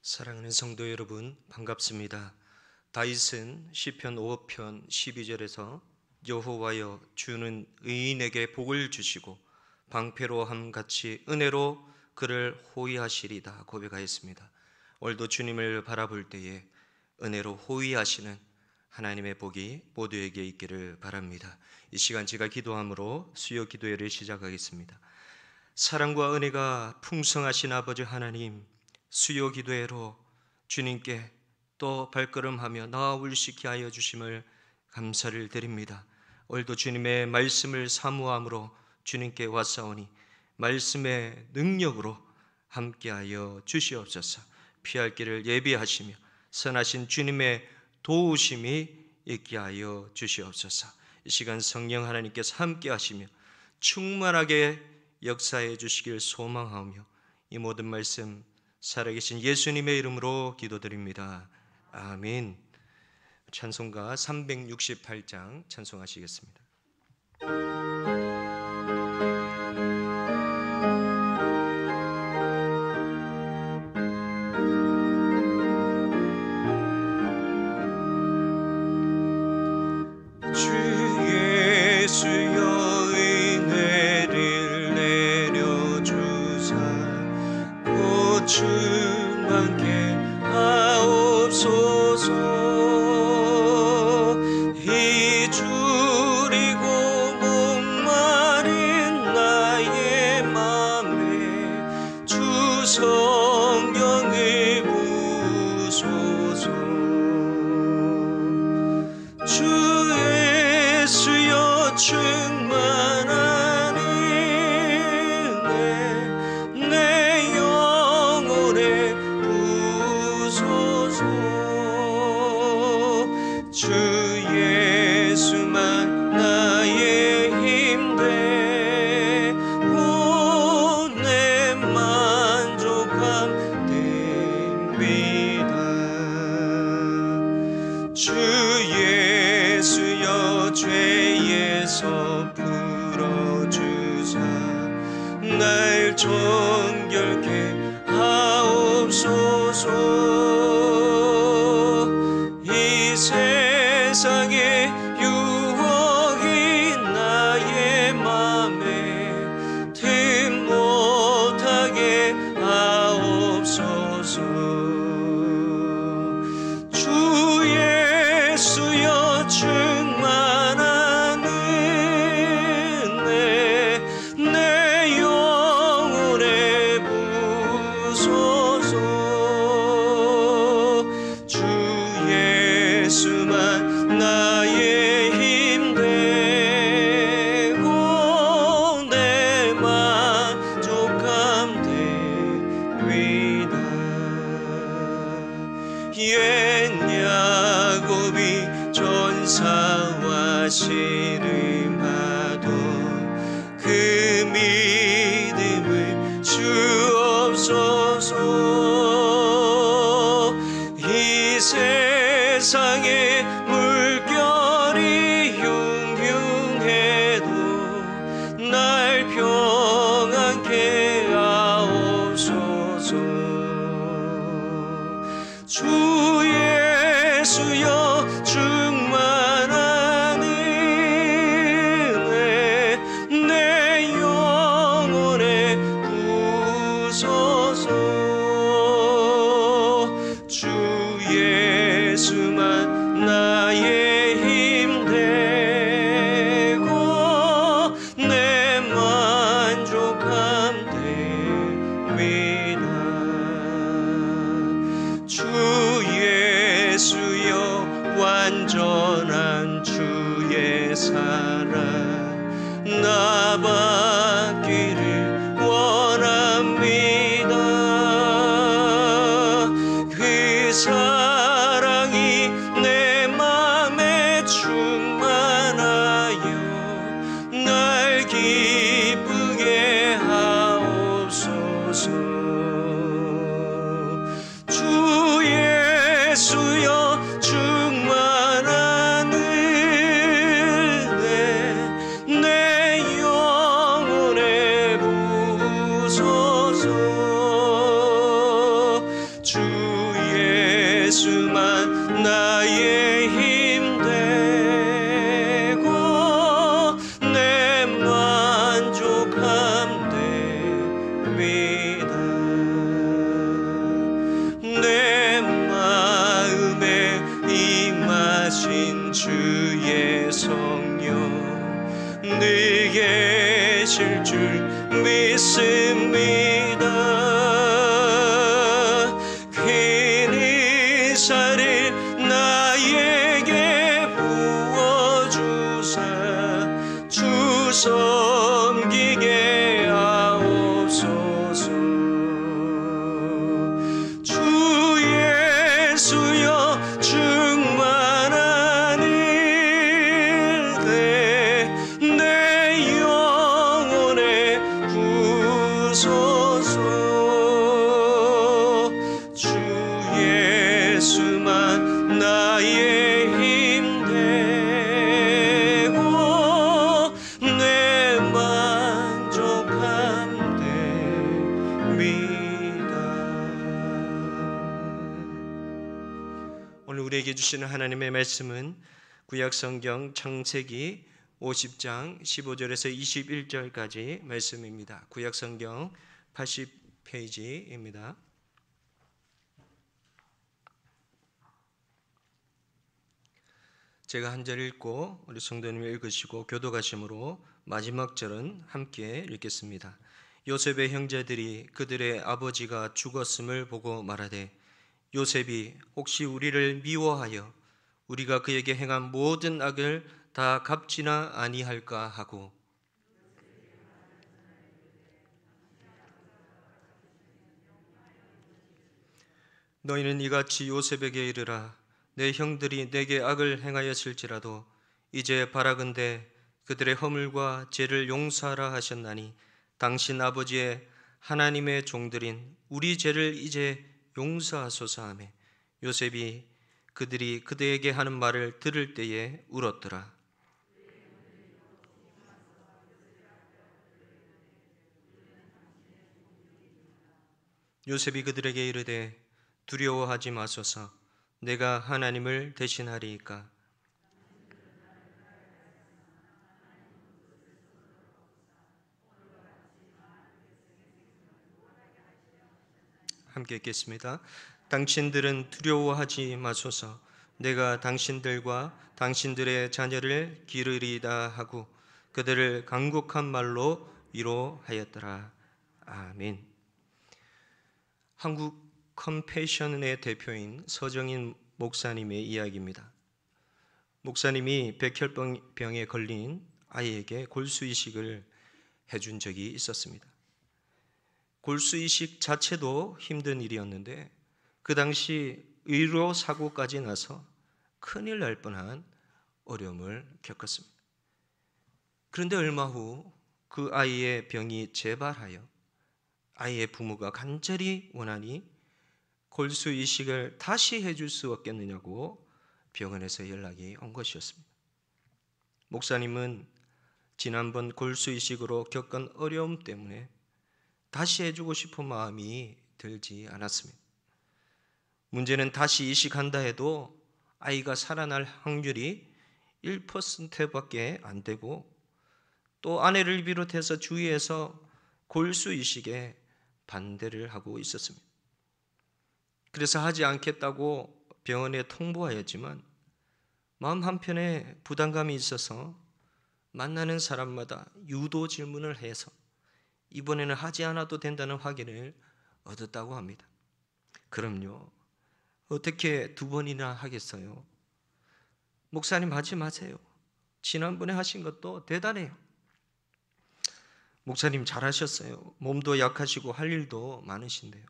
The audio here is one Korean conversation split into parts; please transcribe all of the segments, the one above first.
사랑하는 성도 여러분, 반갑습니다. 다윗은 시편 5편 12절에서 여호와여 주는 의인에게 복을 주시고 방패로함 같이 은혜로 그를 호위하시리다 고백하였습니다. 오늘도 주님을 바라볼 때에 은혜로 호위하시는 하나님의 복이 모두에게 있기를 바랍니다. 이 시간 제가 기도함으로 수요 기도회를 시작하겠습니다. 사랑과 은혜가 풍성하신 아버지 하나님, 수요 기도회로 주님께 또 발걸음하며 나아올 수 있게 하여 주심을 감사를 드립니다. 오늘도 주님의 말씀을 사모함으로 주님께 왔사오니 말씀의 능력으로 함께하여 주시옵소서. 피할 길을 예비하시며 선하신 주님의 도우심이 있게 하여 주시옵소서. 이 시간 성령 하나님께서 함께하시며 충만하게 역사해 주시길 소망하며 이 모든 말씀 살아계신 예수님의 이름으로 기도드립니다. 아멘. 찬송가 368장 찬송하시겠습니다. 주 예수여 은혜를 내려주사 충만케 하옵소서. 이 줄이고 목마른 나의 맘에 주 성령을 부소서. 주 예수여 충만한 은혜 내 영혼에 부소서. 주 예수만 나의 힘되고 내 만족함 됩니다. 주 예수여 죄에서 풀어주사 날 정결케 하옵소서. 이 세상의 유혹이 나의 맘에 틈 못하게 하옵소서. 주 예수여 충만한 은혜 내 영혼에 부소서. 주 예수만 나의 힘되고 내 만족함 되리이다. 옛 야곱이 전사와 씨름하던 그 믿음을 주옵소서. 이 세상의 물결이 흉흉해도 날 평안케 하옵소서. 주 예수여 충만한 은혜 내 영혼에 부소서. 주 예수만 나의 힘되고 내 만족함 됩니다. 주 예수여 완전한 주의 사랑 나 받기를 원합니다. 그 사랑이 내 맘에 충만하여 날 기쁘게 하옵소서. 주 예수여 충만한 은혜 내 영혼에 하실 줄 믿습니다. 괜히 살을 나에게 부어주사 주 섬기게 하옵소서. 주 예수여 충만한 일에 내 영혼에 부소서. 주 예수만 나의 힘 되고 내 만족함 됩니다. 오늘 우리에게 주시는 하나님의 말씀은 구약성경 창세기 50장 15절에서 21절까지 말씀입니다. 구약성경 80페이지입니다. 제가 한 절 읽고 우리 성도님이 읽으시고 교도가심으로 마지막 절은 함께 읽겠습니다. 요셉의 형제들이 그들의 아버지가 죽었음을 보고 말하되 요셉이 혹시 우리를 미워하여 우리가 그에게 행한 모든 악을 다 갚지나 아니할까 하고 너희는 이같이 요셉에게 이르라. 내 형들이 내게 악을 행하였을지라도 이제 바라건대 그들의 허물과 죄를 용서하라 하셨나니 당신 아버지의 하나님의 종들인 우리 죄를 이제 용서하소서 하매 요셉이 그들이 그대에게 하는 말을 들을 때에 울었더라. 요셉이 그들에게 이르되 두려워하지 마소서. 내가 하나님을 대신하리이까. 함께 읽겠습니다. 당신들은 두려워하지 마소서. 내가 당신들과 당신들의 자녀를 기르리이다 하고 그들을 간곡한 말로 위로하였더라. 아멘. 한국 컴패션의 대표인 서정인 목사님의 이야기입니다. 목사님이 백혈병에 걸린 아이에게 골수이식을 해준 적이 있었습니다. 골수이식 자체도 힘든 일이었는데 그 당시 의료사고까지 나서 큰일 날 뻔한 어려움을 겪었습니다. 그런데 얼마 후 그 아이의 병이 재발하여 아이의 부모가 간절히 원하니 골수이식을 다시 해줄 수 없겠느냐고 병원에서 연락이 온 것이었습니다. 목사님은 지난번 골수이식으로 겪은 어려움 때문에 다시 해주고 싶은 마음이 들지 않았습니다. 문제는 다시 이식한다 해도 아이가 살아날 확률이 1%밖에 안 되고 또 아내를 비롯해서 주위에서 골수이식에 반대를 하고 있었습니다. 그래서 하지 않겠다고 병원에 통보하였지만 마음 한편에 부담감이 있어서 만나는 사람마다 유도 질문을 해서 이번에는 하지 않아도 된다는 확인을 얻었다고 합니다. 그럼요. 어떻게 2번이나 하겠어요? 목사님 하지 마세요. 지난번에 하신 것도 대단해요. 목사님 잘하셨어요. 몸도 약하시고 할 일도 많으신데요.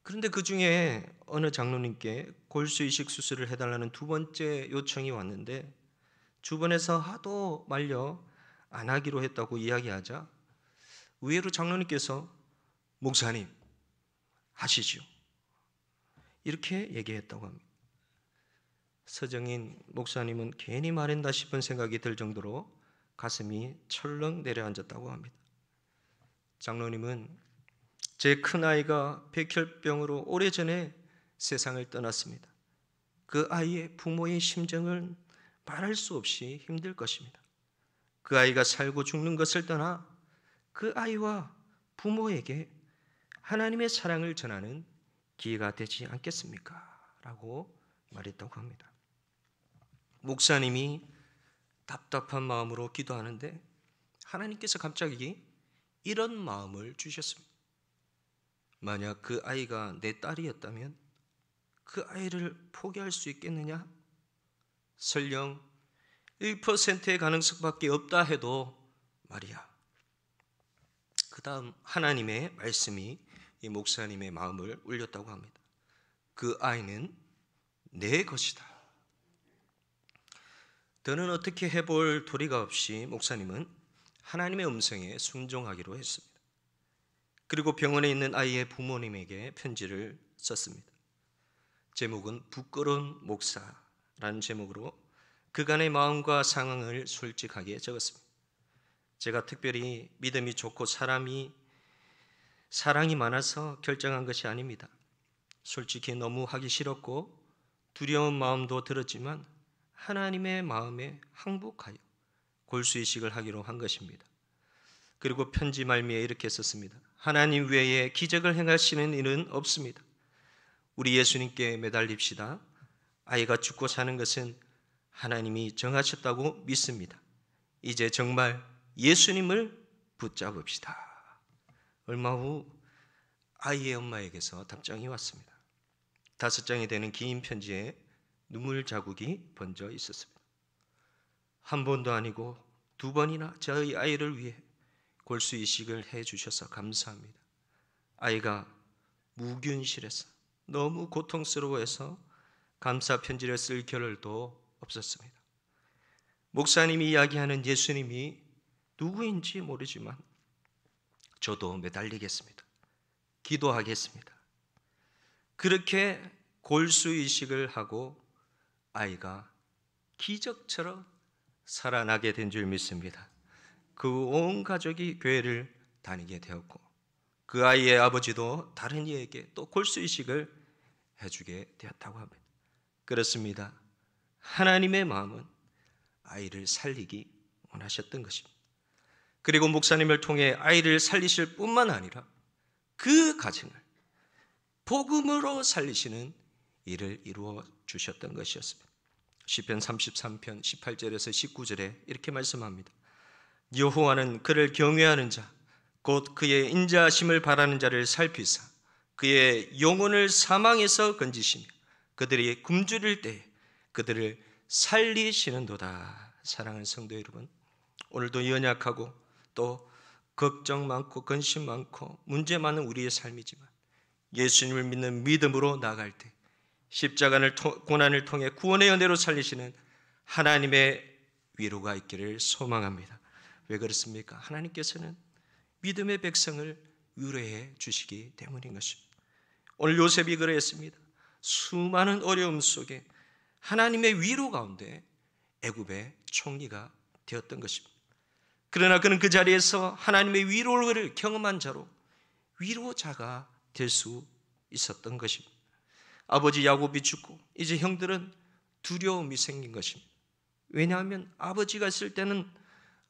그런데 그 중에 어느 장로님께 골수이식 수술을 해달라는 2번째 요청이 왔는데 주변에서 하도 말려 안 하기로 했다고 이야기하자 의외로 장로님께서 목사님 하시죠. 이렇게 얘기했다고 합니다. 서정인 목사님은 괜히 말했나 싶은 생각이 들 정도로 가슴이 철렁 내려앉았다고 합니다. 장로님은 제 큰아이가 백혈병으로 오래전에 세상을 떠났습니다. 그 아이의 부모의 심정은 말할 수 없이 힘들 것입니다. 그 아이가 살고 죽는 것을 떠나 그 아이와 부모에게 하나님의 사랑을 전하는 기회가 되지 않겠습니까? 라고 말했다고 합니다. 목사님이 답답한 마음으로 기도하는데 하나님께서 갑자기 이런 마음을 주셨습니다. 만약 그 아이가 내 딸이었다면 그 아이를 포기할 수 있겠느냐? 설령 1%의 가능성밖에 없다 해도 말이야. 그 다음 하나님의 말씀이 이 목사님의 마음을 울렸다고 합니다. 그 아이는 내 것이다. 더는 어떻게 해볼 도리가 없이 목사님은 하나님의 음성에 순종하기로 했습니다. 그리고 병원에 있는 아이의 부모님에게 편지를 썼습니다. 제목은 부끄러운 목사라는 제목으로 그간의 마음과 상황을 솔직하게 적었습니다. 제가 특별히 믿음이 좋고 사랑이 많아서 결정한 것이 아닙니다. 솔직히 너무 하기 싫었고 두려운 마음도 들었지만 하나님의 마음에 항복하여 골수이식을 하기로 한 것입니다. 그리고 편지 말미에 이렇게 썼습니다. 하나님 외에 기적을 행하시는 일은 없습니다. 우리 예수님께 매달립시다. 아이가 죽고 사는 것은 하나님이 정하셨다고 믿습니다. 이제 정말 예수님을 붙잡읍시다. 얼마 후 아이의 엄마에게서 답장이 왔습니다. 5장이 되는 긴 편지에 눈물 자국이 번져 있었습니다. 한 번도 아니고 2번이나 저희 아이를 위해 골수이식을 해주셔서 감사합니다. 아이가 무균실해서 너무 고통스러워해서 감사 편지를 쓸 겨를도 없었습니다. 목사님이 이야기하는 예수님이 누구인지 모르지만 저도 매달리겠습니다. 기도하겠습니다. 그렇게 골수이식을 하고 아이가 기적처럼 살아나게 된 줄 믿습니다. 그 온 가족이 교회를 다니게 되었고 그 아이의 아버지도 다른 이에게 또 골수이식을 해주게 되었다고 합니다. 그렇습니다. 하나님의 마음은 아이를 살리기 원하셨던 것입니다. 그리고 목사님을 통해 아이를 살리실 뿐만 아니라 그 가정을 복음으로 살리시는 일을 이루어 주셨던 것이었습니다. 시편 33편 18절에서 19절에 이렇게 말씀합니다. 여호와는 그를 경외하는 자 곧 그의 인자하심을 바라는 자를 살피사 그의 영혼을 사망에서 건지시며 그들이 굶주릴 때에 그들을 살리시는도다. 사랑하는 성도 여러분, 오늘도 연약하고 또 걱정 많고 근심 많고 문제 많은 우리의 삶이지만 예수님을 믿는 믿음으로 나아갈 때 십자가를 고난을 통해 구원의 은혜로 살리시는 하나님의 위로가 있기를 소망합니다. 왜 그렇습니까? 하나님께서는 믿음의 백성을 위로해 주시기 때문인 것입니다. 오늘 요셉이 그랬습니다. 수많은 어려움 속에 하나님의 위로 가운데 애굽의 총리가 되었던 것입니다. 그러나 그는 그 자리에서 하나님의 위로를 경험한 자로 위로자가 될 수 있었던 것입니다. 아버지 야곱이 죽고 이제 형들은 두려움이 생긴 것입니다. 왜냐하면 아버지가 있을 때는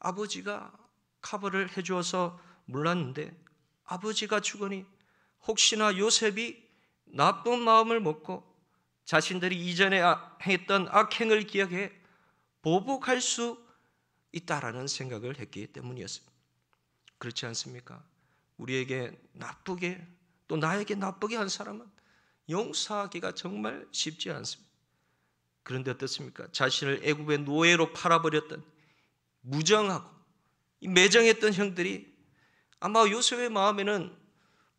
아버지가 커버를 해주어서 몰랐는데 아버지가 죽으니 혹시나 요셉이 나쁜 마음을 먹고 자신들이 이전에 했던 악행을 기억해 보복할 수 있다라는 생각을 했기 때문이었습니다. 그렇지 않습니까? 우리에게 나쁘게 또 나에게 나쁘게 한 사람은 용서하기가 정말 쉽지 않습니다. 그런데 어떻습니까? 자신을 애굽의 노예로 팔아버렸던 무정하고 매정했던 형들이 아마 요셉의 마음에는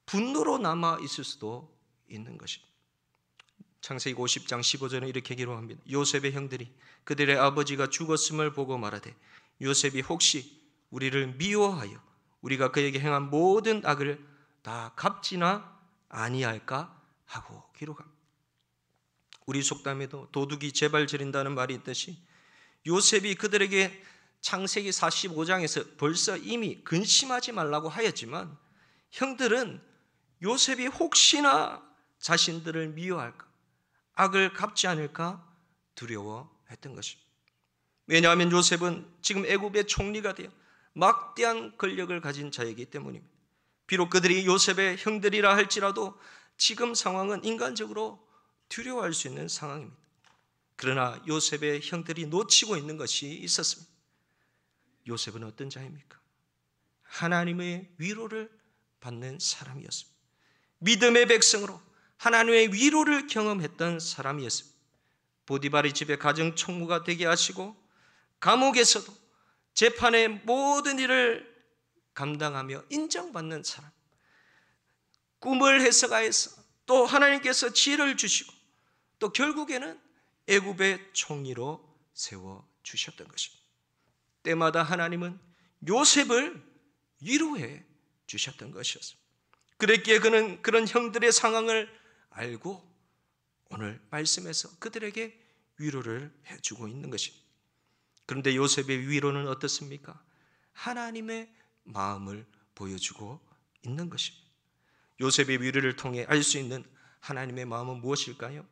분노로 남아 있을 수도 있는 것입니다. 창세기 50장 15절은 이렇게 기록합니다. 요셉의 형들이 그들의 아버지가 죽었음을 보고 말하되 요셉이 혹시 우리를 미워하여 우리가 그에게 행한 모든 악을 다 갚지나 아니할까 하고 기록합니다. 우리 속담에도 도둑이 재발 지린다는 말이 있듯이 요셉이 그들에게 창세기 45장에서 벌써 이미 근심하지 말라고 하였지만 형들은 요셉이 혹시나 자신들을 미워할까 악을 갚지 않을까 두려워했던 것입니다. 왜냐하면 요셉은 지금 애굽의 총리가 되어 막대한 권력을 가진 자이기 때문입니다. 비록 그들이 요셉의 형들이라 할지라도 지금 상황은 인간적으로 두려워할 수 있는 상황입니다. 그러나 요셉의 형들이 놓치고 있는 것이 있었습니다. 요셉은 어떤 자입니까? 하나님의 위로를 받는 사람이었습니다. 믿음의 백성으로 하나님의 위로를 경험했던 사람이었습니다. 보디발의 집에 가정 총무가 되게 하시고 감옥에서도 재판의 모든 일을 감당하며 인정받는 사람, 꿈을 해석하여서 또 하나님께서 지혜를 주시고 또 결국에는 애굽의 총리로 세워주셨던 것입니다. 때마다 하나님은 요셉을 위로해 주셨던 것이었습니다. 그랬기에 그는 그런 형들의 상황을 알고 오늘 말씀에서 그들에게 위로를 해주고 있는 것입니다. 그런데 요셉의 위로는 어떻습니까? 하나님의 마음을 보여주고 있는 것입니다. 요셉의 위로를 통해 알 수 있는 하나님의 마음은 무엇일까요?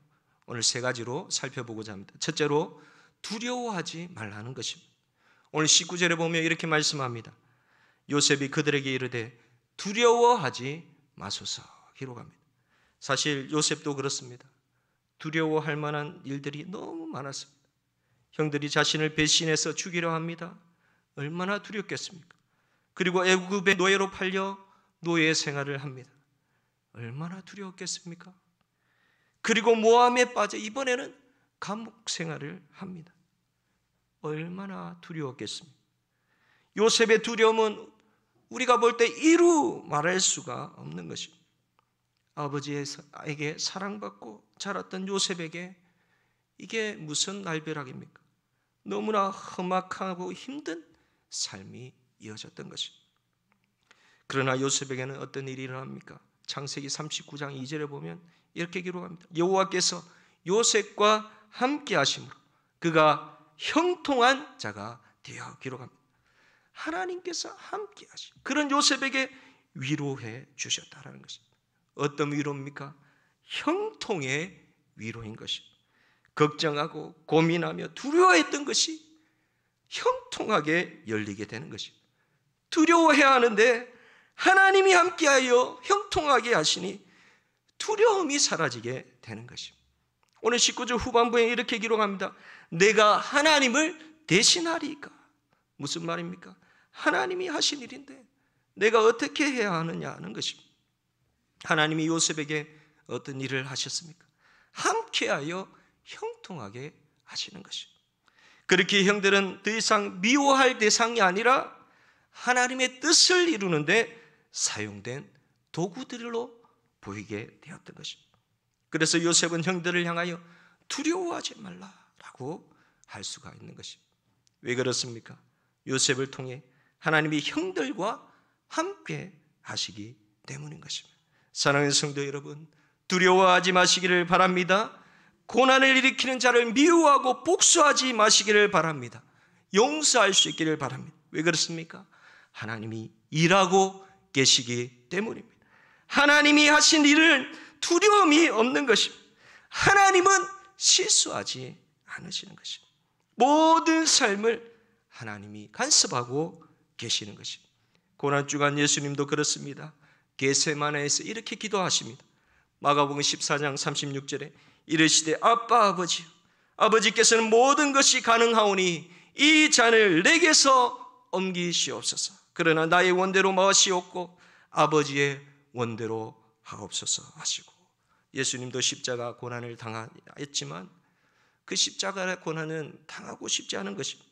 오늘 세 가지로 살펴보고자 합니다. 첫째로 두려워하지 말라는 것입니다. 오늘 19절에 보면 이렇게 말씀합니다. 요셉이 그들에게 이르되 두려워하지 마소서 기록합니다. 사실 요셉도 그렇습니다. 두려워할 만한 일들이 너무 많았습니다. 형들이 자신을 배신해서 죽이려 합니다. 얼마나 두렵겠습니까? 그리고 애굽의 노예로 팔려 노예 생활을 합니다. 얼마나 두려웠겠습니까? 그리고 모함에 빠져 이번에는 감옥 생활을 합니다. 얼마나 두려웠겠습니까? 요셉의 두려움은 우리가 볼 때 이루 말할 수가 없는 것입니다. 아버지에게 사랑받고 자랐던 요셉에게 이게 무슨 날벼락입니까? 너무나 험악하고 힘든 삶이 이어졌던 것입니다. 그러나 요셉에게는 어떤 일이 일어납니까? 창세기 39장 2절에 보면 이렇게 기록합니다. 여호와께서 요셉과 함께 하심으로 그가 형통한 자가 되어 기록합니다. 하나님께서 함께 하시 그런 요셉에게 위로해 주셨다라는 것입니다. 어떤 위로입니까? 형통의 위로인 것입니다. 걱정하고 고민하며 두려워했던 것이 형통하게 열리게 되는 것입니다. 두려워해야 하는데 하나님이 함께하여 형통하게 하시니 두려움이 사라지게 되는 것입니다. 오늘 19절 후반부에 이렇게 기록합니다. 내가 하나님을 대신하리까? 무슨 말입니까? 하나님이 하신 일인데 내가 어떻게 해야 하느냐 하는 것입니다. 하나님이 요셉에게 어떤 일을 하셨습니까? 함께하여 형통하게 하시는 것입니다. 그렇게 형들은 더 이상 미워할 대상이 아니라 하나님의 뜻을 이루는데 사용된 도구들로 보이게 되었던 것입니다. 그래서 요셉은 형들을 향하여 두려워하지 말라라고 할 수가 있는 것입니다. 왜 그렇습니까? 요셉을 통해 하나님이 형들과 함께 하시기 때문인 것입니다. 사랑하는 성도 여러분, 두려워하지 마시기를 바랍니다. 고난을 일으키는 자를 미워하고 복수하지 마시기를 바랍니다. 용서할 수 있기를 바랍니다. 왜 그렇습니까? 하나님이 일하고 계시기 때문입니다. 하나님이 하신 일은 두려움이 없는 것입니다. 하나님은 실수하지 않으시는 것입니다. 모든 삶을 하나님이 간섭하고 계시는 것입니다. 고난주간 예수님도 그렇습니다. 겟세마네에서 이렇게 기도하십니다. 마가복음 14장 36절에 이르시되 아빠 아버지요 아버지께서는 모든 것이 가능하오니 이 잔을 내게서 옮기시옵소서. 그러나 나의 원대로 마시옵고 아버지의 원대로 하옵소서 하시고, 예수님도 십자가 고난을 당했지만 그 십자가의 고난은 당하고 싶지 않은 것입니다.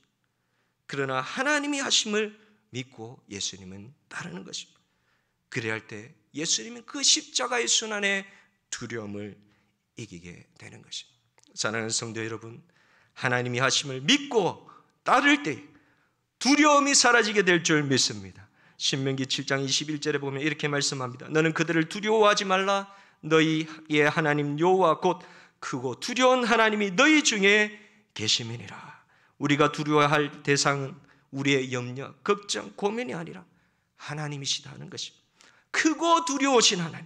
그러나 하나님이 하심을 믿고 예수님은 따르는 것입니다. 그래야 할 때 예수님은 그 십자가의 순환의 두려움을 이기게 되는 것입니다. 사랑하는 성도 여러분, 하나님이 하심을 믿고 따를 때 두려움이 사라지게 될 줄 믿습니다. 신명기 7장 21절에 보면 이렇게 말씀합니다. 너는 그들을 두려워하지 말라. 너희의 하나님 여호와 곧 크고 두려운 하나님이 너희 중에 계심이니라. 우리가 두려워할 대상은 우리의 염려, 걱정, 고민이 아니라 하나님이시다는 것입니다. 크고 두려우신 하나님,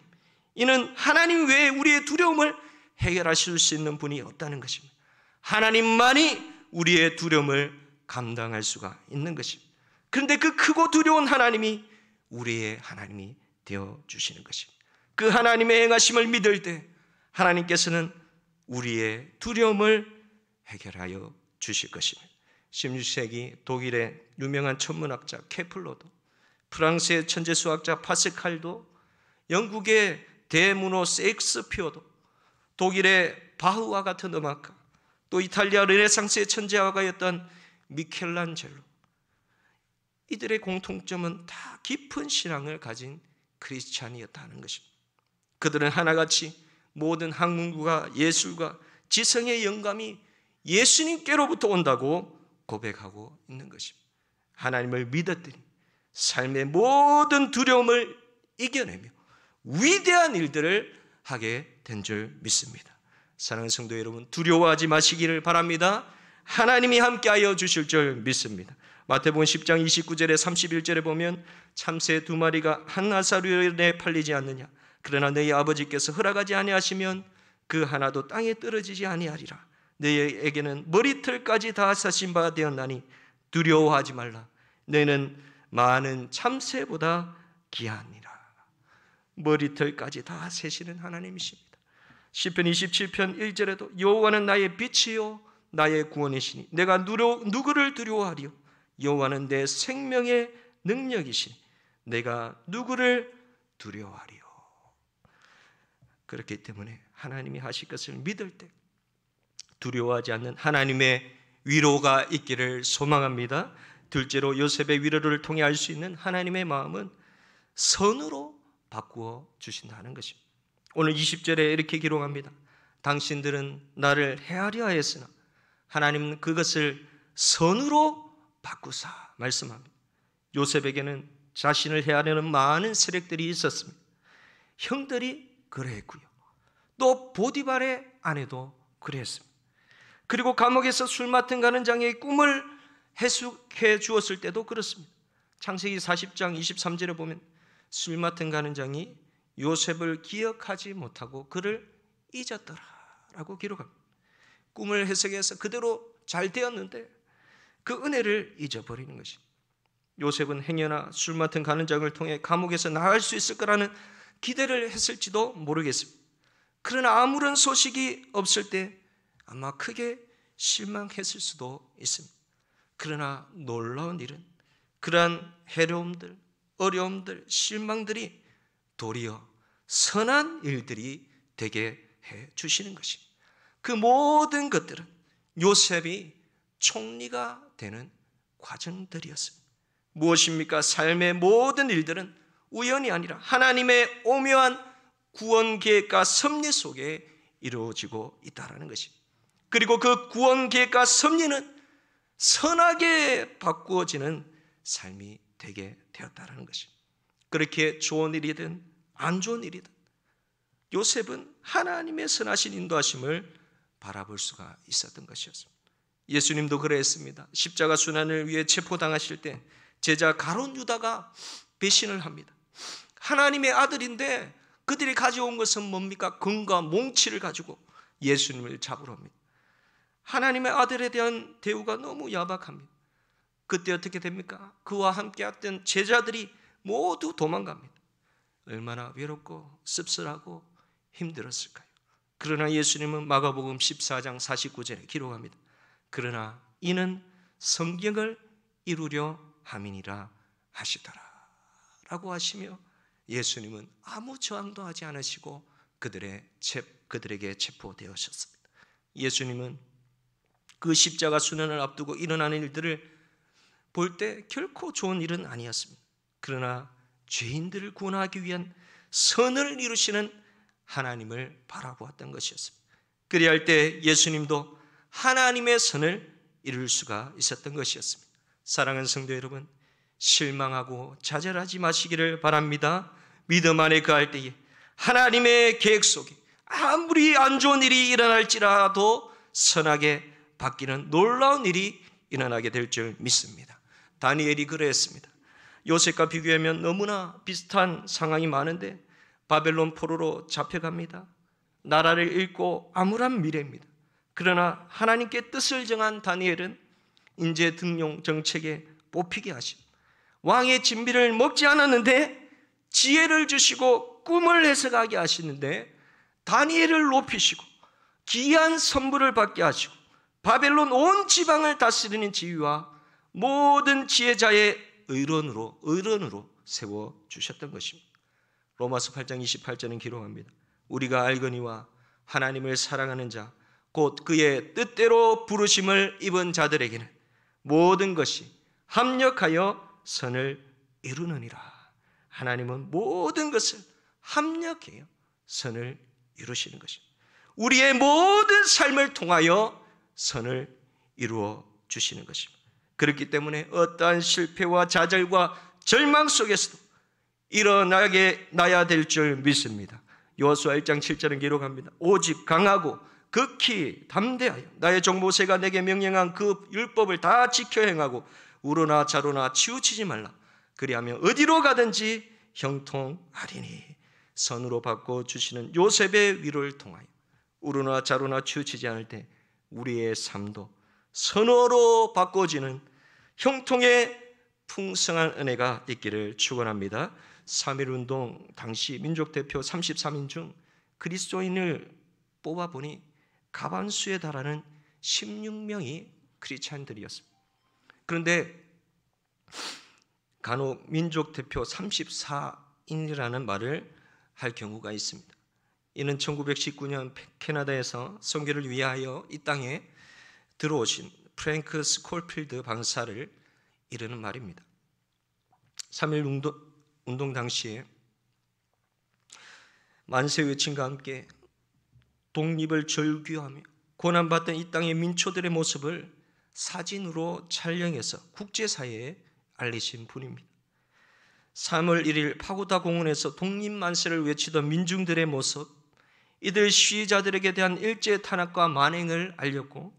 이는 하나님 외에 우리의 두려움을 해결하실 수 있는 분이 없다는 것입니다. 하나님만이 우리의 두려움을 감당할 수가 있는 것입니다. 그런데 그 크고 두려운 하나님이 우리의 하나님이 되어주시는 것입니다. 그 하나님의 행하심을 믿을 때 하나님께서는 우리의 두려움을 해결하여 주실 것입니다. 16세기 독일의 유명한 천문학자 케플러도 프랑스의 천재 수학자 파스칼도, 영국의 대문호 셰익스피어도, 독일의 바흐와 같은 음악가, 또 이탈리아 르네상스의 천재화가였던 미켈란젤로, 이들의 공통점은 다 깊은 신앙을 가진 크리스찬이었다는 것입니다. 그들은 하나같이 모든 학문과 예술과 지성의 영감이 예수님께로부터 온다고 고백하고 있는 것입니다. 하나님을 믿었더니 삶의 모든 두려움을 이겨내며 위대한 일들을 하게 된 줄 믿습니다. 사랑하는 성도 여러분, 두려워하지 마시기를 바랍니다. 하나님이 함께하여 주실 줄 믿습니다. 마태복음 10장 29절에 31절에 보면 참새 2마리가 한 아사르에 팔리지 않느냐, 그러나 너희 아버지께서 허락하지 아니하시면 그 하나도 땅에 떨어지지 아니하리라. 너희에게는 머리털까지 다 사신 바 되었나니 두려워하지 말라. 너희는 많은 참새보다 귀하니라. 머리털까지 다 세시는 하나님이십니다. 시편 27편 1절에도 여호와는 나의 빛이요 나의 구원이시니 내가 누구를 두려워하리요. 여호와는 내 생명의 능력이시니 내가 누구를 두려워하리요. 그렇기 때문에 하나님이 하실 것을 믿을 때 두려워하지 않는 하나님의 위로가 있기를 소망합니다. 둘째로 요셉의 위로를 통해 알 수 있는 하나님의 마음은 선으로 바꾸어 주신다는 것입니다. 오늘 20절에 이렇게 기록합니다. 당신들은 나를 해하려 하였으나 하나님은 그것을 선으로 바꾸사 말씀합니다. 요셉에게는 자신을 해하려는 많은 세력들이 있었습니다. 형들이 그러했고요. 또 보디발의 아내도 그랬습니다. 그리고 감옥에서 술 맡은 가는 장의 꿈을 해석해 주었을 때도 그렇습니다. 창세기 40장 23절에 보면 술 맡은 가는 장이 요셉을 기억하지 못하고 그를 잊었더라라고 기록합니다. 꿈을 해석해서 그대로 잘 되었는데 그 은혜를 잊어버리는 것입니다. 요셉은 행여나 술 맡은 가는 장을 통해 감옥에서 나갈 수 있을 거라는 기대를 했을지도 모르겠습니다. 그러나 아무런 소식이 없을 때 아마 크게 실망했을 수도 있습니다. 그러나 놀라운 일은 그러한 해로움들, 어려움들, 실망들이 도리어 선한 일들이 되게 해 주시는 것입니다. 그 모든 것들은 요셉이 총리가 되는 과정들이었습니다. 무엇입니까? 삶의 모든 일들은 우연이 아니라 하나님의 오묘한 구원 계획과 섭리 속에 이루어지고 있다는 것입니다. 그리고 그 구원 계획과 섭리는 선하게 바꾸어지는 삶이 되게 되었다는 것입니다. 그렇게 좋은 일이든 안 좋은 일이든 요셉은 하나님의 선하신 인도하심을 바라볼 수가 있었던 것이었습니다. 예수님도 그랬습니다. 십자가 순환을 위해 체포당하실 때 제자 가룟 유다가 배신을 합니다. 하나님의 아들인데 그들이 가져온 것은 뭡니까? 금과 몽치를 가지고 예수님을 잡으러 옵니다. 하나님의 아들에 대한 대우가 너무 야박합니다. 그때 어떻게 됩니까? 그와 함께 했던 제자들이 모두 도망갑니다. 얼마나 외롭고 씁쓸하고 힘들었을까요? 그러나 예수님은 마가복음 14장 49절에 기록합니다. 그러나 이는 성경을 이루려 함이니라 하시더라 라고 하시며 예수님은 아무 저항도 하지 않으시고 그들에게 체포되었습니다. 예수님은 그 십자가 순환을 앞두고 일어나는 일들을 볼 때 결코 좋은 일은 아니었습니다. 그러나 죄인들을 구원하기 위한 선을 이루시는 하나님을 바라보았던 것이었습니다. 그리할 때 예수님도 하나님의 선을 이룰 수가 있었던 것이었습니다. 사랑하는 성도 여러분, 실망하고 좌절하지 마시기를 바랍니다. 믿음 안에 거할 때에 하나님의 계획 속에 아무리 안 좋은 일이 일어날지라도 선하게 바뀌는 놀라운 일이 일어나게 될 줄 믿습니다. 다니엘이 그랬습니다. 요셉과 비교하면 너무나 비슷한 상황이 많은데 바벨론 포로로 잡혀갑니다. 나라를 잃고 암울한 미래입니다. 그러나 하나님께 뜻을 정한 다니엘은 인재 등용 정책에 뽑히게 하시고 왕의 진비를 먹지 않았는데 지혜를 주시고 꿈을 해석하게 하시는데 다니엘을 높이시고 귀한 선물을 받게 하시고 바벨론 온 지방을 다스리는 지위와 모든 지혜자의 의론으로 세워주셨던 것입니다. 로마서 8장 28절은 기록합니다. 우리가 알거니와 하나님을 사랑하는 자 곧 그의 뜻대로 부르심을 입은 자들에게는 모든 것이 합력하여 선을 이루느니라. 하나님은 모든 것을 합력해요 선을 이루시는 것입니다. 우리의 모든 삶을 통하여 선을 이루어 주시는 것입니다. 그렇기 때문에 어떠한 실패와 좌절과 절망 속에서도 일어나야 될 줄 믿습니다. 여호수아 1장 7절은 기록합니다. 오직 강하고 극히 담대하여 나의 종 모세가 내게 명령한 그 율법을 다 지켜 행하고 우로나 좌로나 치우치지 말라. 그리하면 어디로 가든지 형통하리니. 선으로 바꿔주시는 요셉의 위로를 통하여 우로나 좌로나 치우치지 않을 때 우리의 삶도 선으로 바꿔지는 형통의 풍성한 은혜가 있기를 축원합니다. 3.1운동 당시 민족대표 33인 중 그리스도인을 뽑아보니 가반수에 달하는 16명이 크리스찬들이었습니다. 그런데 간혹 민족대표 34인이라는 말을 할 경우가 있습니다. 이는 1919년 캐나다에서 선교를 위하여 이 땅에 들어오신 프랭크 스콜필드 박사를 이르는 말입니다. 3.1 운동 당시에 만세 외침과 함께 독립을 절규하며 고난받던 이 땅의 민초들의 모습을 사진으로 촬영해서 국제사회에 알리신 분입니다. 3월 1일 파고다 공원에서 독립만세를 외치던 민중들의 모습, 이들 시위자들에게 대한 일제 탄압과 만행을 알렸고,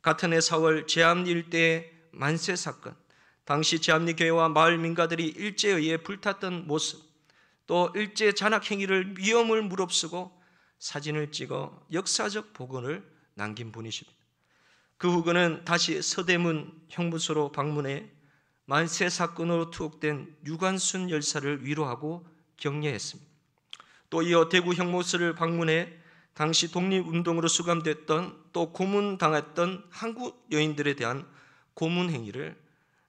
같은 해 4월 제암리 일대의 만세 사건, 당시 제암리 교회와 마을 민가들이 일제에 의해 불탔던 모습, 또 일제 잔악 행위를 위험을 무릅쓰고 사진을 찍어 역사적 복원을 남긴 분이십니다. 그 후 그는 다시 서대문 형무소로 방문해 만세 사건으로 투옥된 유관순 열사를 위로하고 격려했습니다. 또 이어 대구 형무소를 방문해 당시 독립운동으로 수감됐던 또 고문당했던 한국 여인들에 대한 고문 행위를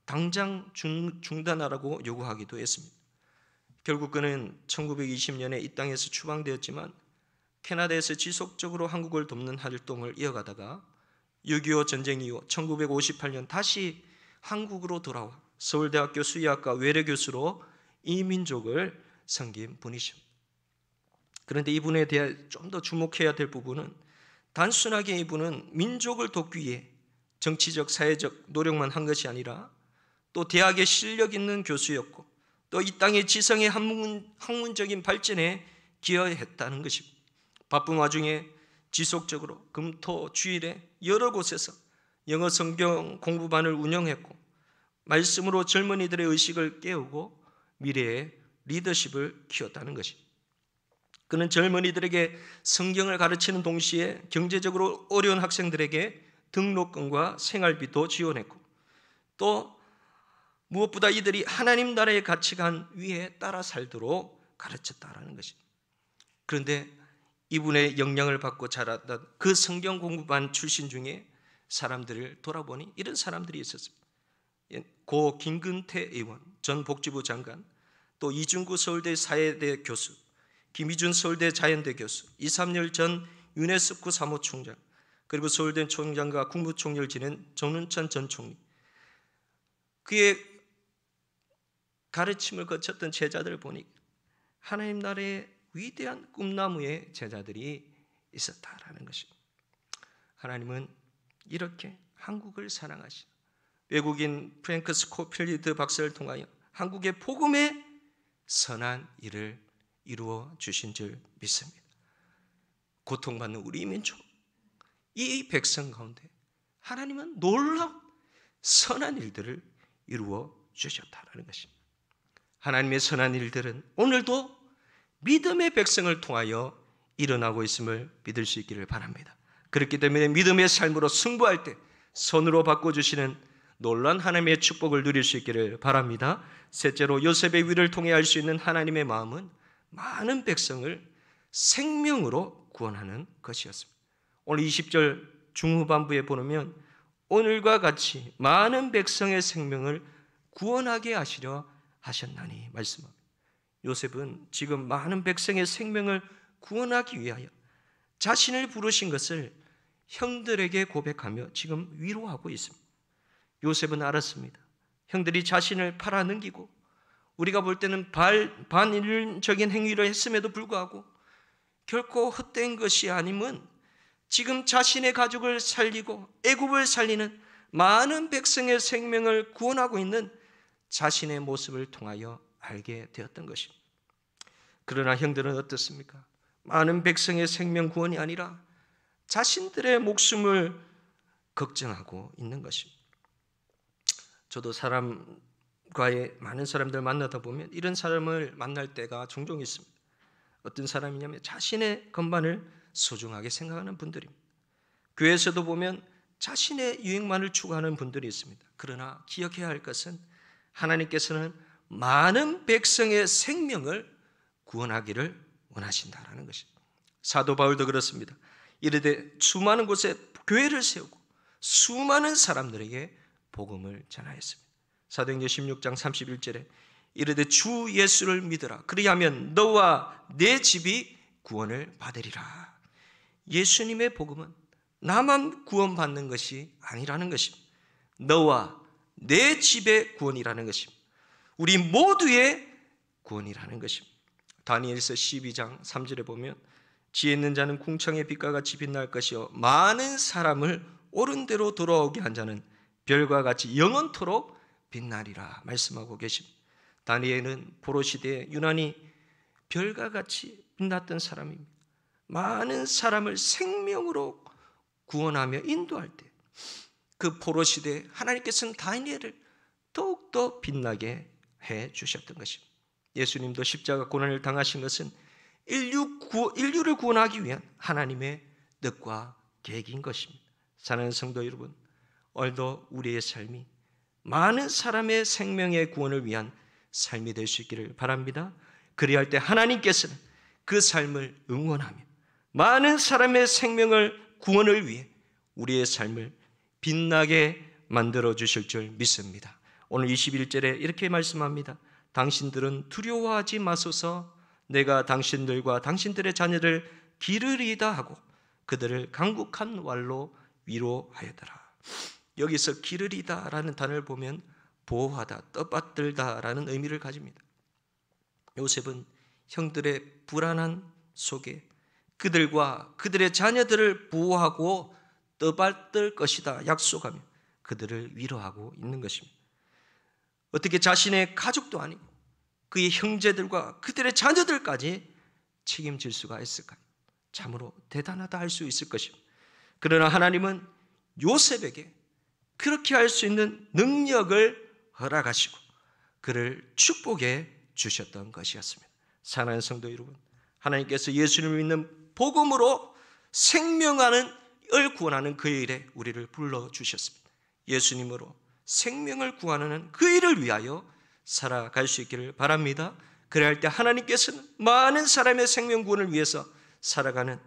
당장 중단하라고 요구하기도 했습니다. 결국 그는 1920년에 이 땅에서 추방되었지만 캐나다에서 지속적으로 한국을 돕는 활동을 이어가다가 6.25 전쟁 이후 1958년 다시 한국으로 돌아와 서울대학교 수의학과 외래교수로 이 민족을 섬긴 분이십니다. 그런데 이분에 대해 좀 더 주목해야 될 부분은 단순하게 이분은 민족을 돕기 위해 정치적, 사회적 노력만 한 것이 아니라 또 대학에 실력 있는 교수였고 또 이 땅의 지성의 학문적인 발전에 기여했다는 것입니다. 바쁜 와중에 지속적으로 금토 주일에 여러 곳에서 영어 성경 공부반을 운영했고 말씀으로 젊은이들의 의식을 깨우고 미래의 리더십을 키웠다는 것입니다. 그는 젊은이들에게 성경을 가르치는 동시에 경제적으로 어려운 학생들에게 등록금과 생활비도 지원했고 또 무엇보다 이들이 하나님 나라의 가치관 위에 따라 살도록 가르쳤다라는 것입니다. 그런데 이분의 영향을 받고 자랐던 그 성경 공부반 출신 중에 사람들을 돌아보니 이런 사람들이 있었습니다. 고 김근태 의원, 전 복지부 장관, 또 이중구 서울대 사회대 교수, 김희준 서울대 자연대 교수, 이삼열 전 유네스코 사무총장, 그리고 서울대 총장과 국무총리를 지낸 정운찬 전 총리, 그의 가르침을 거쳤던 제자들을 보니 하나님 나라의 위대한 꿈나무의 제자들이 있었다라는 것입니다. 하나님은 이렇게 한국을 사랑하시고 외국인 프랭크 스코필드 박사를 통하여 한국의 복음의 선한 일을 이루어 주신 줄 믿습니다. 고통받는 우리 민족, 이 백성 가운데 하나님은 놀라운 선한 일들을 이루어 주셨다라는 것입니다. 하나님의 선한 일들은 오늘도 믿음의 백성을 통하여 일어나고 있음을 믿을 수 있기를 바랍니다. 그렇기 때문에 믿음의 삶으로 승부할 때 선으로 바꿔주시는 놀라운 하나님의 축복을 누릴 수 있기를 바랍니다. 셋째로 요셉의 위를 통해 알 수 있는 하나님의 마음은 많은 백성을 생명으로 구원하는 것이었습니다. 오늘 20절 중후반부에 보면 오늘과 같이 많은 백성의 생명을 구원하게 하시려 하셨나니 말씀합니다. 요셉은 지금 많은 백성의 생명을 구원하기 위하여 자신을 부르신 것을 형들에게 고백하며 지금 위로하고 있습니다. 요셉은 알았습니다. 형들이 자신을 팔아넘기고 우리가 볼 때는 반인륜적인 행위를 했음에도 불구하고 결코 헛된 것이 아님은 지금 자신의 가족을 살리고 애굽을 살리는 많은 백성의 생명을 구원하고 있는 자신의 모습을 통하여 알게 되었던 것입니다. 그러나 형들은 어떻습니까? 많은 백성의 생명 구원이 아니라 자신들의 목숨을 걱정하고 있는 것입니다. 저도 많은 사람들 만나다 보면 이런 사람을 만날 때가 종종 있습니다. 어떤 사람이냐면 자신의 것만을 소중하게 생각하는 분들입니다. 교회에서도 보면 자신의 유익만을 추구하는 분들이 있습니다. 그러나 기억해야 할 것은 하나님께서는 많은 백성의 생명을 구원하기를 원하신다라는 것입니다. 사도 바울도 그렇습니다. 이르되 수많은 곳에 교회를 세우고 수많은 사람들에게 복음을 전하였습니다. 사도행전 16장 31절에 이르되 주 예수를 믿으라. 그리하면 너와 내 집이 구원을 받으리라. 예수님의 복음은 나만 구원받는 것이 아니라는 것입니다. 너와 내 집의 구원이라는 것입니다. 우리 모두의 구원이라는 것입니다. 다니엘서 12장 3절에 보면 지혜 있는 자는 궁창의 빛과 같이 빛날 것이요 많은 사람을 옳은 대로 돌아오게 한 자는 별과 같이 영원토록 빛나리라 말씀하고 계십니다. 다니엘은 포로 시대에 유난히 별과 같이 빛났던 사람입니다. 많은 사람을 생명으로 구원하며 인도할 때 그 포로 시대에 하나님께서는 다니엘을 더욱더 빛나게 해 주셨던 것입니다. 예수님도 십자가 고난을 당하신 것은 인류를 구원하기 위한 하나님의 뜻과 계획인 것입니다. 사랑하는 성도 여러분, 오늘도 우리의 삶이 많은 사람의 생명의 구원을 위한 삶이 될 수 있기를 바랍니다. 그리할 때 하나님께서는 그 삶을 응원하며 많은 사람의 생명을 구원을 위해 우리의 삶을 빛나게 만들어 주실 줄 믿습니다. 오늘 21절에 이렇게 말씀합니다. 당신들은 두려워하지 마소서. 내가 당신들과 당신들의 자녀를 기르리이다 하고 그들을 강국한 왈로 위로하였더라. 여기서 기르리다라는 단어를 보면 보호하다, 떠받들다라는 의미를 가집니다. 요셉은 형들의 불안한 속에 그들과 그들의 자녀들을 보호하고 떠받들 것이다 약속하며 그들을 위로하고 있는 것입니다. 어떻게 자신의 가족도 아니고 그의 형제들과 그들의 자녀들까지 책임질 수가 있을까요? 참으로 대단하다 할 수 있을 것입니다. 그러나 하나님은 요셉에게 그렇게 할 수 있는 능력을 허락하시고 그를 축복해 주셨던 것이었습니다. 사랑하는 성도 여러분, 하나님께서 예수님을 믿는 복음으로 생명을 구원하는 그 일에 우리를 불러주셨습니다. 예수님으로 생명을 구하는 그 일을 위하여 살아갈 수 있기를 바랍니다. 그래야 할 때 하나님께서는 많은 사람의 생명 구원을 위해서 살아가는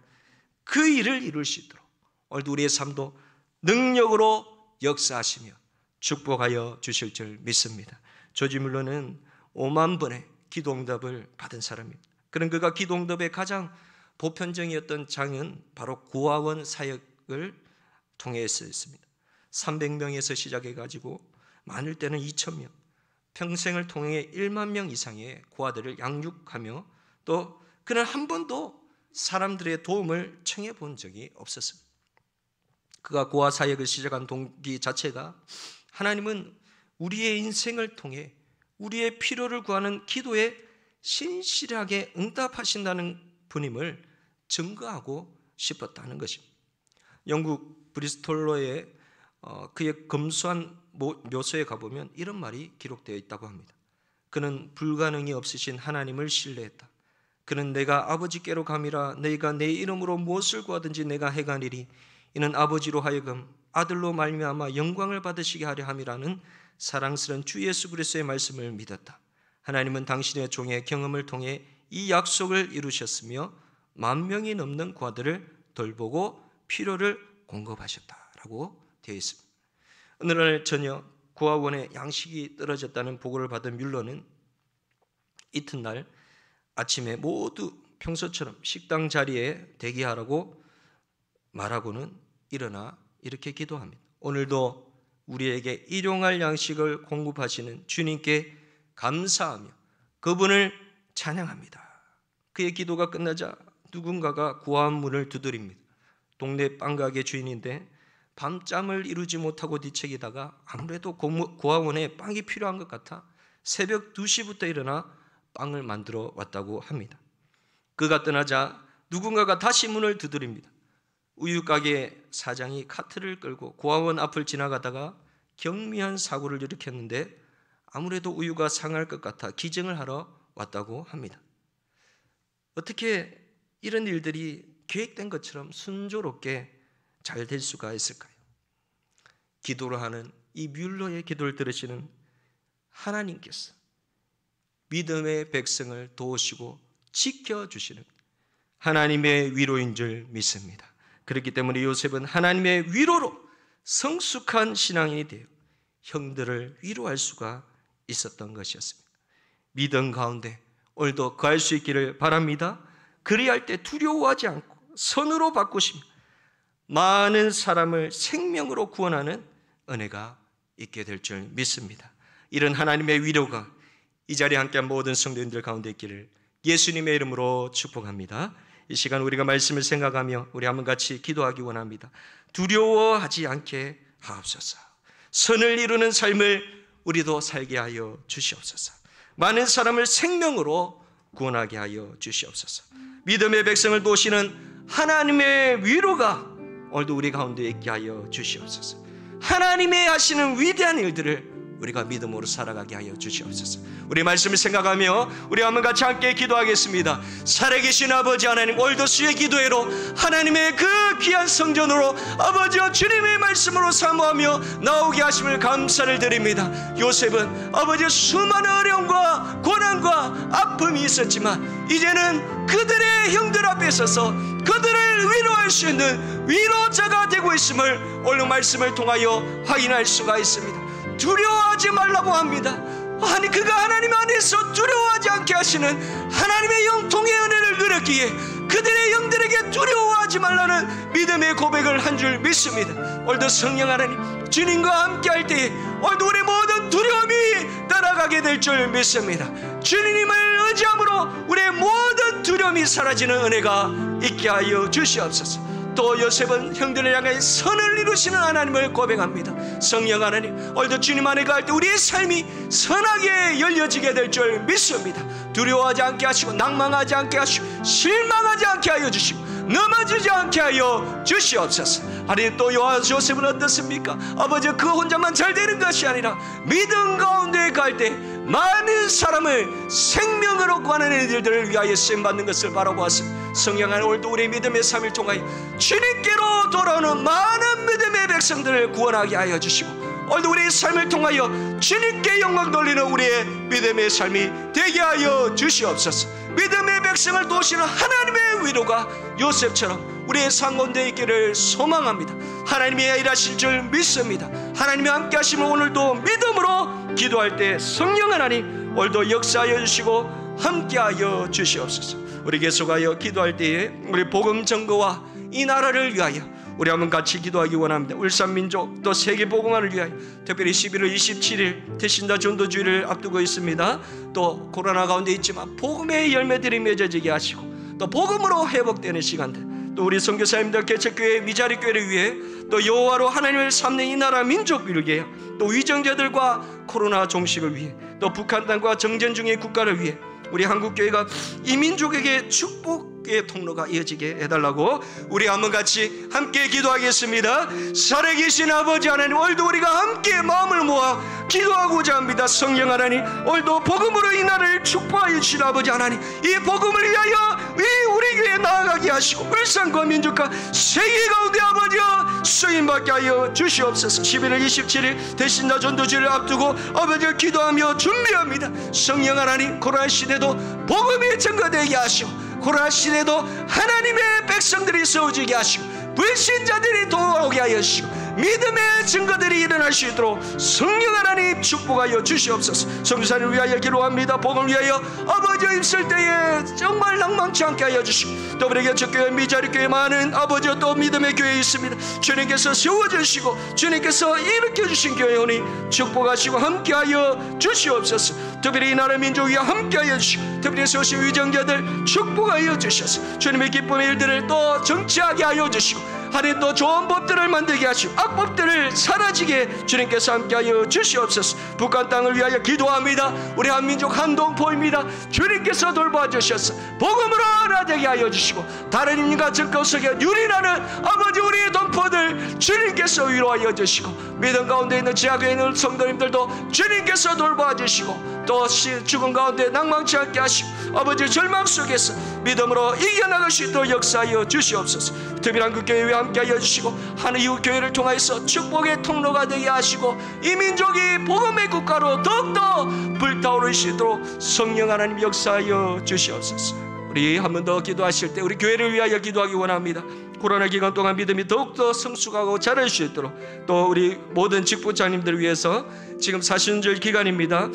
그 일을 이룰 수 있도록 오늘도 우리의 삶도 능력으로 역사하시며 축복하여 주실 줄 믿습니다. 조지 뮬러는 5만 번의 기도응답을 받은 사람입니다. 그런 그가 기도응답의 가장 보편적이었던 장은 바로 고아원 사역을 통해서였습니다. 300명에서 시작해가지고 많을 때는 2,000명, 평생을 통해 1만 명 이상의 고아들을 양육하며 또 그는 한 번도 사람들의 도움을 청해 본 적이 없었습니다. 그가 고아 사역을 시작한 동기 자체가 하나님은 우리의 인생을 통해 우리의 필요를 구하는 기도에 신실하게 응답하신다는 분임을 증거하고 싶었다는 것입니다. 영국 브리스톨로의 그의 검소한 묘소에 가보면 이런 말이 기록되어 있다고 합니다. 그는 불가능이 없으신 하나님을 신뢰했다. 그는 내가 아버지께로 감이라 너희가 내 이름으로 무엇을 구하든지 내가 행하리니 이는 아버지로 하여금 아들로 말미암아 영광을 받으시게 하려 함이라는 사랑스러운 주 예수 그리스도의 말씀을 믿었다. 하나님은 당신의 종의 경험을 통해 이 약속을 이루셨으며 10,000명이 넘는 고아들을 돌보고 필요를 공급하셨다라고 되어 있습니다. 어느 날 저녁 고아원에 양식이 떨어졌다는 보고를 받은 뮬러는 이튿날 아침에 모두 평소처럼 식당 자리에 대기하라고 말하고는 일어나 이렇게 기도합니다. 오늘도 우리에게 일용할 양식을 공급하시는 주님께 감사하며 그분을 찬양합니다. 그의 기도가 끝나자 누군가가 구화문을 두드립니다. 동네 빵가게 주인인데 밤잠을 이루지 못하고 뒤척이다가 아무래도 구화원에 빵이 필요한 것 같아 새벽 2시부터 일어나 빵을 만들어 왔다고 합니다. 그가 떠나자 누군가가 다시 문을 두드립니다. 우유가게 사장이 카트를 끌고 구화원 앞을 지나가다가 경미한 사고를 일으켰는데 아무래도 우유가 상할 것 같아 기증을 하러 왔다고 합니다. 어떻게 이런 일들이 계획된 것처럼 순조롭게 잘 될 수가 있을까요? 기도를 하는 이 뮬러의 기도를 들으시는 하나님께서 믿음의 백성을 도우시고 지켜주시는 하나님의 위로인 줄 믿습니다. 그렇기 때문에 요셉은 하나님의 위로로 성숙한 신앙인이 되어 형들을 위로할 수가 있었던 것이었습니다. 믿음 가운데 오늘도 거할 수 있기를 바랍니다. 그리할 때 두려워하지 않고 선으로 바꾸시며 많은 사람을 생명으로 구원하는 은혜가 있게 될 줄 믿습니다. 이런 하나님의 위로가 이 자리에 함께한 모든 성도님들 가운데 있기를 예수님의 이름으로 축복합니다. 이 시간 우리가 말씀을 생각하며 우리 한번 같이 기도하기 원합니다. 두려워하지 않게 하옵소서. 선을 이루는 삶을 우리도 살게 하여 주시옵소서. 많은 사람을 생명으로 구원하게 하여 주시옵소서. 믿음의 백성을 도우시는 하나님의 위로가 오늘도 우리 가운데 있게 하여 주시옵소서. 하나님의 하시는 위대한 일들을 우리가 믿음으로 살아가게 하여 주시옵소서. 우리 말씀을 생각하며 우리 한번 같이 함께 기도하겠습니다. 살아계신 아버지 하나님, 오늘도 수의 기도회로 하나님의 그 귀한 성전으로 아버지와 주님의 말씀으로 사모하며 나오게 하심을 감사를 드립니다. 요셉은 아버지의 수많은 어려움과 고난과 아픔이 있었지만 이제는 그들의 형들 앞에 서서 그들을 위로할 수 있는 위로자가 되고 있음을 오늘 말씀을 통하여 확인할 수가 있습니다. 두려워하지 말라고 합니다. 아니, 그가 하나님 안에서 두려워하지 않게 하시는 하나님의 영통의 은혜를 누렸기에 그들의 영들에게 두려워하지 말라는 믿음의 고백을 한 줄 믿습니다. 오늘도 성령 하나님 주님과 함께 할 때에 오늘도 우리 모든 두려움이 따라가게 될 줄 믿습니다. 주님을 의지함으로 우리의 모든 두려움이 사라지는 은혜가 있게 하여 주시옵소서. 또 요셉은 형들을 향해 선을 이루시는 하나님을 고백합니다. 성령 하나님, 오늘도 주님 안에 갈 때 우리의 삶이 선하게 열려지게 될 줄 믿습니다. 두려워하지 않게 하시고 낭망하지 않게 하시고 실망하지 않게 하여 주시고 넘어지지 않게 하여 주시옵소서. 아니, 또 요셉은 어떻습니까? 아버지, 그 혼자만 잘 되는 것이 아니라 믿음 가운데 갈 때 많은 사람을 생명으로 구하는 일들을 위하여 쓰임받는 것을 바라보았습니다. 성령 하나님, 오늘도 우리의 믿음의 삶을 통하여 주님께로 돌아오는 많은 믿음의 백성들을 구원하게 하여 주시고 오늘도 우리의 삶을 통하여 주님께 영광 돌리는 우리의 믿음의 삶이 되게 하여 주시옵소서. 믿음의 백성을 도우시는 하나님의 위로가 요셉처럼 우리의 삶 가운데 있기를 소망합니다. 하나님이 일하실 줄 믿습니다. 하나님이 함께 하시면 오늘도 믿음으로 기도할 때 성령 하나님 오늘도 역사하여 주시고 함께하여 주시옵소서. 우리 계속하여 기도할 때에 우리 복음 증거와 이 나라를 위하여 우리 한번 같이 기도하기 원합니다. 울산민족 또 세계 복음화를 위하여 특별히 11월 27일 대신자 전도주의를 앞두고 있습니다. 또 코로나 가운데 있지만 복음의 열매들이 맺어지게 하시고 또 복음으로 회복되는 시간들, 또 우리 선교사님들 개척교회 미자리교회를 위해 또 여호와로 하나님을 삼는 이 나라 민족을 위해 또 위정자들과 코로나 종식을 위해 또 북한 땅과 정전 중의 국가를 위해 우리 한국교회가 이 민족에게 축복의 통로가 이어지게 해달라고 우리 한번 같이 함께 기도하겠습니다. 살아계신 아버지 하나님, 오늘도 우리가 함께 마음을 모아 기도하고자 합니다. 성령 하나님, 오늘도 복음으로 이 나라를 축복하여 주신 아버지 하나님, 이 복음을 위하여 우리 교회에 나아가게 하시고 울산과 민족과 세계 가운데 아버지여 쓰임받게 하여 주시옵소서. 11월 27일 대신자 전도주의를 앞두고 아버지를 기도하며 준비합니다. 성령 하나님, 코로나 시대도 복음이 증거되게 하시고 코로나 시대도 하나님의 백성들이 세워지게 하시고 불신자들이 돌아오게 하여 주시고 믿음의 증거들이 일어날 수 있도록 성령 하나님 축복하여 주시옵소서. 선교사를 위하여 기도합니다. 복음을 위하여 아버지 있을 때에 정말 낭망치 않게 하여 주시고, 또 우리 개척교회 미자리 교회 많은 아버지 또 믿음의 교회 있습니다. 주님께서 세워주시고 주님께서 일으켜주신 교회오니 축복하시고 함께하여 주시옵소서. 특별히 이 나라 민족 위에 함께하여 주시고, 특별히 소신 위정자들 축복하여 주셔서 주님의 기쁨의 일들을 또 정치하게 하여 주시고, 하나님 또 좋은 법들을 만들게 하시고 악법들을 사라지게 주님께서 함께하여 주시옵소서. 북한 땅을 위하여 기도합니다. 우리 한민족 한동포입니다. 주님께서 돌봐주셔서 복음으로 하나 되게 하여 주시고, 다른 인과 적과 속에 유린하는 아버지 우리의 동포들 주님께서 위로하여 주시고, 믿음 가운데 있는 지하교회 있는 성도님들도 주님께서 돌봐주시고, 또 죽음 가운데 낭망치 않게 하시고 아버지 절망 속에서 믿음으로 이겨나갈 수 있도록 역사하여 주시옵소서. 특별한 그 교회에 함께하여 주시고, 하늘 이웃 교회를 통하여서 축복의 통로가 되게 하시고, 이 민족이 복음의 국가로 더욱더 불타오를 수 있도록 성령 하나님 역사하여 주시옵소서. 우리 한 번 더 기도하실 때 우리 교회를 위하여 기도하기 원합니다. 코로나 기간 동안 믿음이 더욱더 성숙하고 자랄 수 있도록, 또 우리 모든 직분자님들을 위해서 지금 사순절 기간입니다.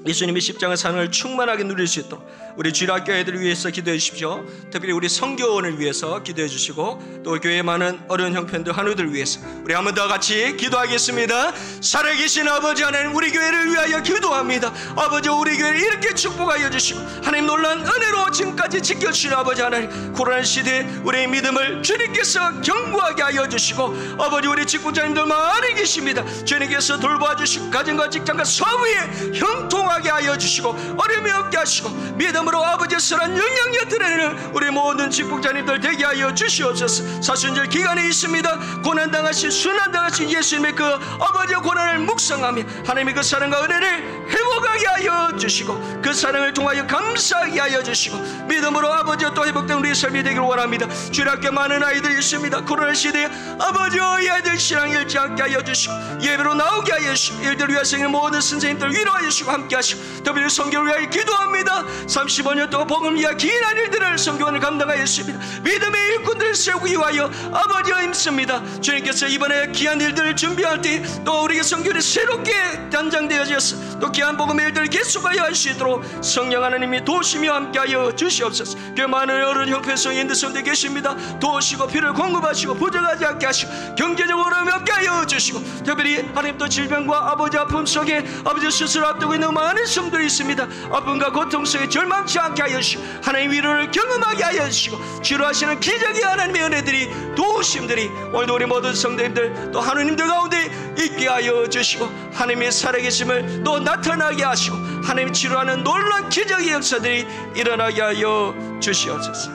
예수님의 십자가 산을 충만하게 누릴 수 있도록 우리 주일학교회들을 위해서 기도해 주십시오. 특별히 우리 선교원을 위해서 기도해 주시고, 또 교회에 많은 어려운 형편들 한우들을 위해서 우리 한 번 더 같이 기도하겠습니다. 살아계신 아버지 하나님, 우리 교회를 위하여 기도합니다. 아버지 우리 교회를 이렇게 축복하여 주시고 하나님 놀란 은혜로 지금까지 지켜주신 아버지 하나님, 코로나 시대에 우리의 믿음을 주님께서 견고하게 하여 주시고, 아버지 우리 직분자님들 많이 계십니다. 주님께서 돌봐주시고 가정과 직장과 사회에 형통하게 하여 주시고 어려움이 없게 하시고 믿음으로 아버지의 선한 영향력 드러내는 우리 모든 직분자님들 되게 하여 주시옵소서. 사순절 기간에 있습니다. 고난당하신 순환당하신 예수님의 그 아버지의 고난을 묵상하며 하나님의 그 사랑과 은혜를 회복하게 하여 주시고, 그 사랑을 통하여 감사하게 하여 주시고 믿음으로 아버지와 또 회복된 우리의 삶이 되기를 원합니다. 주일학교 많은 아이들이 있습니다. 코로나 시대에 아버지와 이 아이들 신앙 잃지 않게 하여 주시고 예배로 나오게 하여 주시고, 일들을 위하여 생긴 모든 선생님들 위로하여 주시고 함께 하시고, 특별히 선교를 위하여 기도합니다. 35년 동안 복음을 위하여 귀한 일들을 선교원을 감당하였습니다. 믿음의 일꾼들을 세우기 위하여 아버지와 힘씁니다. 주님께서 이번에 귀한 일들을 준비할 때 또 우리의 선교를 새롭게 단장되어져서 또 귀한 복음의 일들을 계속하여 할 수 있도록 성령 하나님이 도우시며 함께하여 주시옵소서. 그 많은 어른 형편성 인도성도 계십니다. 도우시고 피를 공급하시고 부족하지 않게 하시고 경제적으로 어려움이 없게 하여 주시고, 특별히 하나님 또 질병과 아버지 아픔 속에 아버지 수술을 앞두고 있는 많은 성도들이 있습니다. 아픔과 고통 속에 절망치 않게 하여 주시고 하나님 위로를 경험하게 하여 주시고, 치료하시는 기적의 하나님의 은혜들이 도우심들이 오늘도 우리 모든 성도님들 또 하느님들 가운데 있게 하여 주시고, 하나님의 살아계심을 또 나타나게 하시고 하나님이 치료하는 놀라운 기적의 역사들이 일어나게 하여 주시옵소서.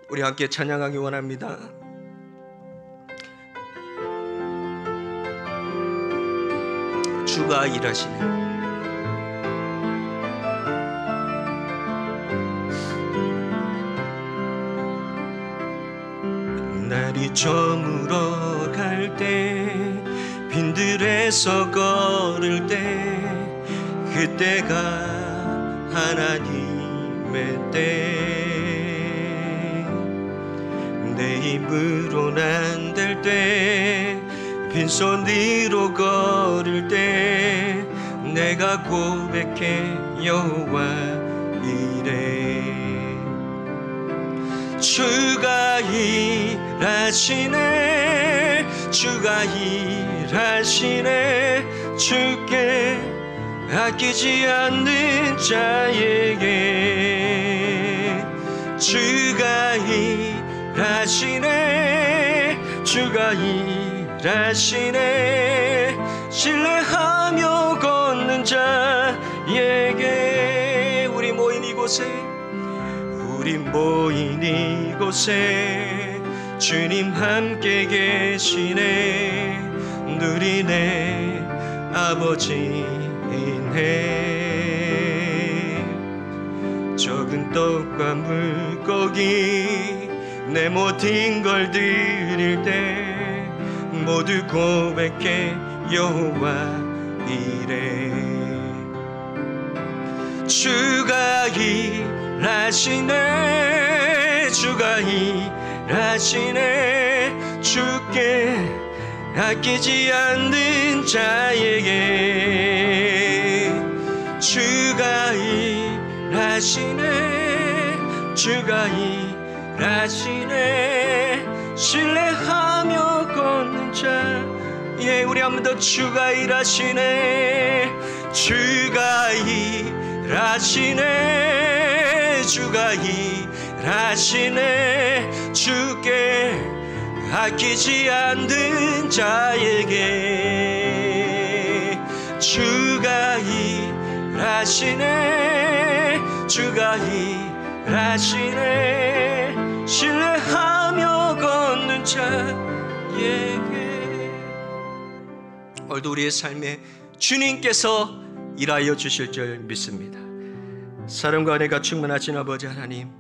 우리 함께 찬양하기 원합니다. 주가 일하시네. 날이 저물어 갈 때, 빈들에서 걸을 때, 그때가 하나님의 때. 내 힘으로는 안 될 때, 빈손으로 걸을 때, 내가 고백해 여호와 이래. 주가 일하시네, 주가 일하시네. 주께 아끼지 않는 자에게 주가 일하시네, 주가 일하시네. 신뢰하며 걷는 자에게. 우리 모인 이곳에, 우리 모인 이곳에 주님 함께 계시네. 누리네 아버지이네. 적은 떡과 물고기 내 모든 걸 드릴 때 모두 고백해 여호와 이래. 주가 일하시네, 주가 일하시네. 주께 아끼지 않는 자에게 주가 일하시네, 주가 일하시네. 신뢰하며 걷는 자, 예, 우리 한 번 더. 주가 일하시네, 주가 일하시네, 주가 일하시네. 주께 아끼지 않는 자에게 주가 일하시네, 주가 일하시네. 신뢰하며 걷는 자에게. 오늘도 우리의 삶에 주님께서 일하여 주실 줄 믿습니다. 사랑과 은혜가 충만하신 아버지 하나님,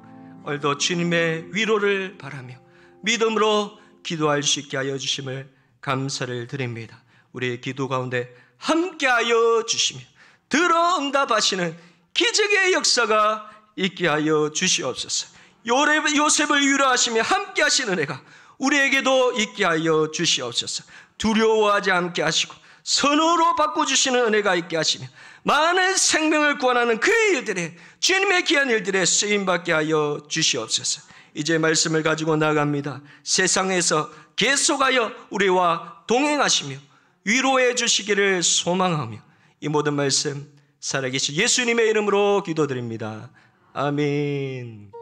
오늘도 주님의 위로를 바라며 믿음으로 기도할 수 있게 하여 주심을 감사를 드립니다. 우리의 기도 가운데 함께하여 주시며 들어응답하시는 기적의 역사가 있게 하여 주시옵소서. 요셉을 위로하시며 함께하시는 은혜가 우리에게도 있게 하여 주시옵소서. 두려워하지 않게 하시고 선으로 바꿔주시는 은혜가 있게 하시며 많은 생명을 구원하는 그 일들에, 주님의 귀한 일들에 쓰임받게 하여 주시옵소서. 이제 말씀을 가지고 나갑니다. 세상에서 계속하여 우리와 동행하시며 위로해 주시기를 소망하며 이 모든 말씀 살아계신 예수님의 이름으로 기도드립니다. 아멘.